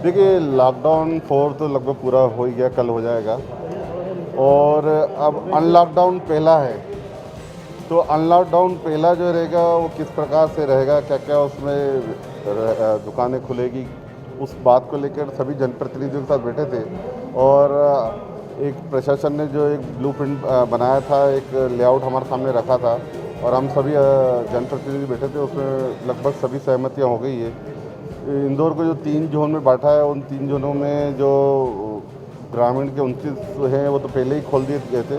देखिए, लॉकडाउन 4 तो लगभग पूरा हो ही गया, कल हो जाएगा। और अब अनलॉकडाउन पहला है, तो अनलॉकडाउन पहला जो रहेगा वो किस प्रकार से रहेगा, क्या क्या उसमें दुकानें खुलेगी, उस बात को लेकर सभी जनप्रतिनिधियों के साथ बैठे थे। और एक प्रशासन ने जो एक ब्लूप्रिंट बनाया था, एक लेआउट हमारे सामने रखा था, और हम सभी जनप्रतिनिधि बैठे थे, उसमें लगभग सभी सहमतियाँ हो गई है। इंदौर को जो 3 जोन में बांटा है, उन 3 जोनों में जो ग्रामीण के 29 हैं वो तो पहले ही खोल दिए गए थे,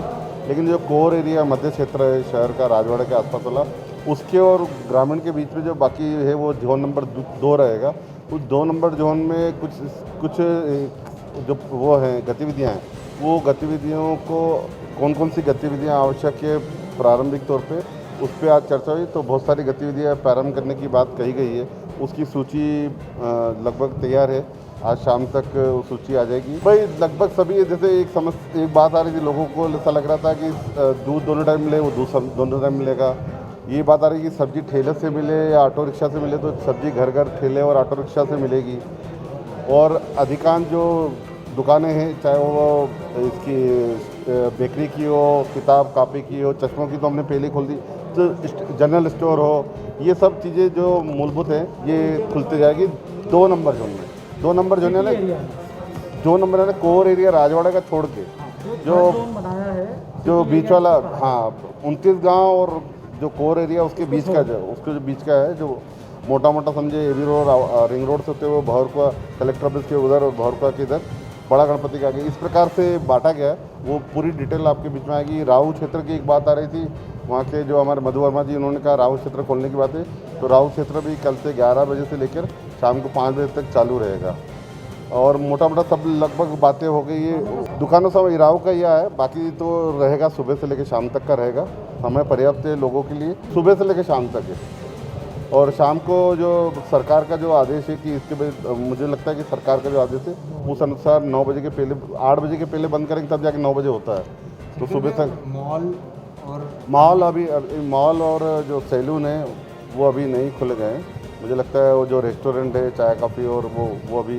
लेकिन जो कोर एरिया मध्य क्षेत्र है शहर का, राजवाड़ा के आसपास वाला, उसके और ग्रामीण के बीच में जो बाकी है वो जोन नंबर 2 रहेगा। उस 2 नंबर जोन में कुछ कुछ जो वो हैं गतिविधियाँ हैं, वो गतिविधियों को कौन कौन सी गतिविधियाँ आवश्यक है प्रारंभिक तौर पे, उस पर आज चर्चा हुई। तो बहुत सारी गतिविधियाँ प्रारंभ करने की बात कही गई है, उसकी सूची लगभग तैयार है। आज शाम तक वो सूची आ जाएगी। भाई लगभग सभी, जैसे एक बात आ रही थी, लोगों को ऐसा लग रहा था कि दूध दोनों टाइम मिले, वो दूध दोनों टाइम मिलेगा। ये बात आ रही है कि सब्जी ठेले से मिले या ऑटो रिक्शा से मिले, तो सब्जी घर घर ठेले और ऑटो रिक्शा से मिलेगी। और अधिकांश जो दुकानें हैं, चाहे वो इसकी बेकरी की हो, किताब कापी की हो, चश्मों की तो हमने पहले ही खोल दी, तो जनरल स्टोर हो, ये सब चीज़ें जो मूलभूत हैं ये खुलते जाएगी 2 नंबर जोन में। 2 नंबर जोन है ना, 2 नंबर है ना, कोर एरिया राजवाड़ा का छोड़ के जो बनाया है, जो बीच वाला, हाँ 29 गांव और जो कोर एरिया उसके बीच का, उसके जो बीच का है, जो मोटा मोटा समझे एवी रोड, रिंग रोड से होते हुए भौरकुआ कलेक्टर ऑफिस के उधर और भौरकुआ के इधर बड़ा गणपति के आगे, इस प्रकार से बांटा गया है। वो पूरी डिटेल आपके बीच में आएगी। राहु क्षेत्र की एक बात आ रही थी, वहाँ के जो हमारे मधु वर्मा जी, उन्होंने कहा राहु क्षेत्र खोलने की बात है, तो राहु क्षेत्र भी कल से 11 बजे से लेकर शाम को 5 बजे तक चालू रहेगा। और मोटा मोटा सब लगभग बातें हो गई है। दुकानों सब राहु का यह है, बाकी तो रहेगा सुबह से लेकर शाम तक का रहेगा। समय पर्याप्त है लोगों के लिए, सुबह से लेकर शाम तक है। और शाम को जो सरकार का जो आदेश है कि इसके बाद, मुझे लगता है कि सरकार का जो आदेश है उस अनुसार 9 बजे के पहले, 8 बजे के पहले बंद करेंगे, तब जाके 9 बजे होता है। तो सुबह तक मॉल अभी मॉल और जो सैलून है वो अभी नहीं खुले गए हैं। मुझे लगता है वो जो रेस्टोरेंट है, चाय कॉफ़ी, और वो अभी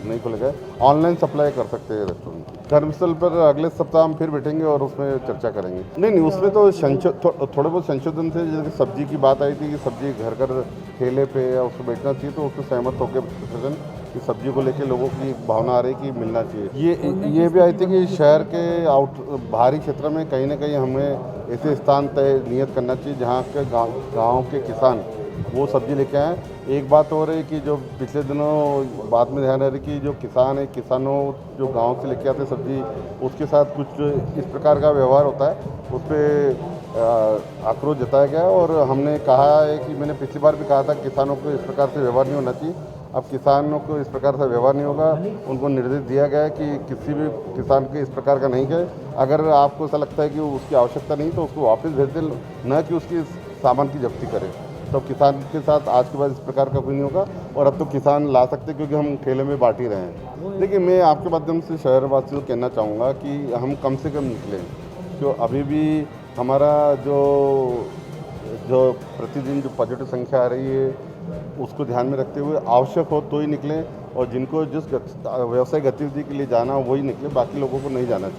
नहीं खुले गए। ऑनलाइन सप्लाई कर सकते हैं रेस्टोरेंट। धर्मस्थल पर अगले सप्ताह हम फिर बैठेंगे और उसमें चर्चा करेंगे। नहीं, उसमें तो थोड़े बहुत संशोधन थे। जैसे सब्जी की बात आई थी कि सब्जी घर घर ठेले पे या उसको बेचना चाहिए, तो उसमें सहमत होकर प्रशासन कि सब्जी को लेकर लोगों की भावना आ रही कि मिलना चाहिए। ये भी आई थी कि शहर के बाहरी क्षेत्र में कहीं ना कहीं हमें ऐसे स्थान तय नियत करना चाहिए जहाँ के गाँव के किसान वो सब्जी लेके आएँ। एक बात और है कि जो पिछले दिनों बात में ध्यान आ रही कि जो किसान है, किसानों जो गांव से लेके आते सब्जी, उसके साथ कुछ इस प्रकार का व्यवहार होता है, उस पर आक्रोश जताया गया। और हमने कहा है कि मैंने पिछली बार भी कहा था किसानों को इस प्रकार से व्यवहार नहीं होना चाहिए। अब किसानों को इस प्रकार से व्यवहार नहीं होगा। उनको निर्देश दिया गया है कि किसी भी किसान के इस प्रकार का नहीं कहे। अगर आपको ऐसा लगता है कि उसकी आवश्यकता नहीं, तो उसको वापस भेज दें, न कि उसकी सामान की जब्ती करें। तो किसान के साथ आज के बाद इस प्रकार का कोई नहीं होगा। और अब तो किसान ला सकते, क्योंकि हम ठेले में बांट ही रहे हैं। देखिए, मैं आपके माध्यम से शहरवासियों को कहना चाहूँगा कि हम कम से कम निकलें, जो अभी भी हमारा जो प्रतिदिन जो पॉजिटिव संख्या आ रही है उसको ध्यान में रखते हुए आवश्यक हो तो ही निकलें, और जिनको जिस व्यवसाय गतिविधि के लिए जाना हो वही निकले, बाकी लोगों को नहीं जाना चाहिए।